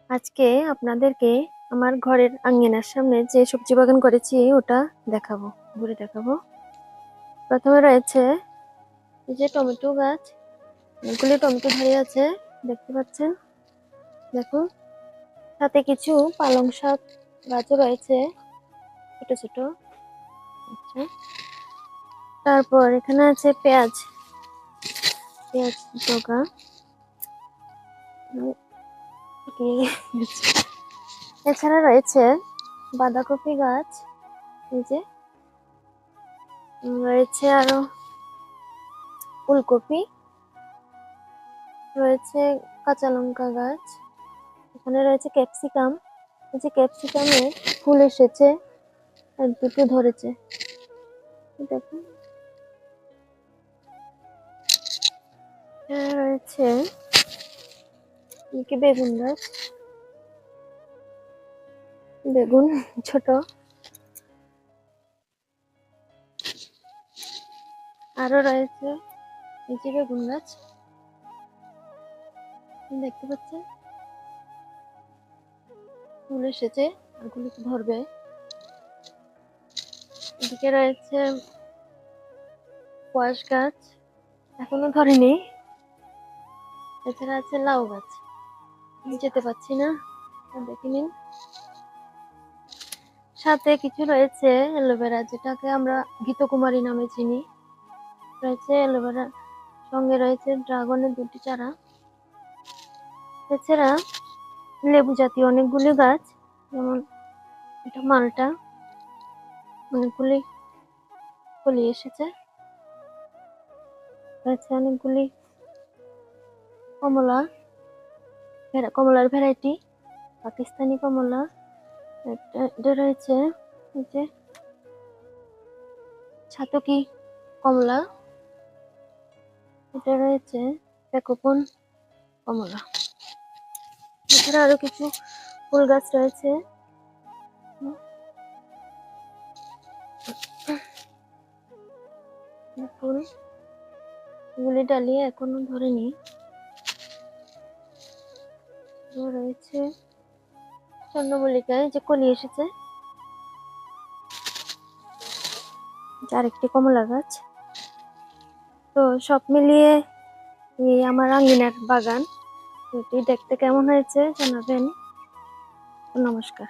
আজকে আপনাদেরকে আমার ঘরের আঙ্গিনার সামনে যে সবজি বাগান করেছি ওটা দেখাবো, ঘুরে দেখাবো। প্রথমে রয়েছে এই যে টমেটো গাছ, অনেকগুলি টমেটো ধরে আছে, দেখতে পাচ্ছেন। দেখুন, সাথে কিছু পালং শাক গাছও রয়েছে, ছোট ছোট। আচ্ছা, তারপর এখানে আছে পেঁয়াজ, পেঁয়াজ ডগা। এছাড়া রয়েছে বাঁধাকপি গাছ, এই যে রয়েছে আরো ফুলকপি, রয়েছে কাঁচা লঙ্কা গাছ, এখানে রয়েছে ক্যাপসিকাম। এই যে ক্যাপসিকামে ফুল এসেছে আর দুটো ধরেছে, দেখুন। রয়েছে কি বেগুন গাছ, বেগুন ছোট। আরো রয়েছে এই যে বেগুন গাছ, দেখতে পাচ্ছেন ফুল এসেছে আর গুলো ধরবে। এদিকে রয়েছে কোয়াশ গাছ, এখনো ধরেনি। এছাড়া আছে লাউ গাছ, যেতে পাচ্ছি না, দেখে নিন। সাথে কিছু রয়েছে অ্যালোভেরা, যেটাকে আমরা ঘৃতকুমারী নামে চিনি, রয়েছে অ্যালোভেরা। সঙ্গে রয়েছে ড্রাগনের দুটি চারা। এছাড়া লেবু জাতীয় অনেকগুলি গাছ, যেমন এটা মালটা, অনেকগুলি কলি এসেছে। রয়েছে অনেকগুলি কমলা, কমলার ভ্যারাইটি পাকিস্তানি কমলা। এটা রয়েছে এই যে ছাতকি কমলা, এটা রয়েছে পেকোপন কমলা। এছাড়া আরো কিছু ফুল গাছ রয়েছে, ফুল গুলি ডালিয়ে এখনো ধরেনি। রয়েছে চন্দ্রমল্লিকায় যে কলি এসেছে, আর একটি কমলা গাছ। তো সব মিলিয়ে এই আমার আঙ্গিনার বাগান, এটি দেখতে কেমন হয়েছে জানাবেন। নমস্কার।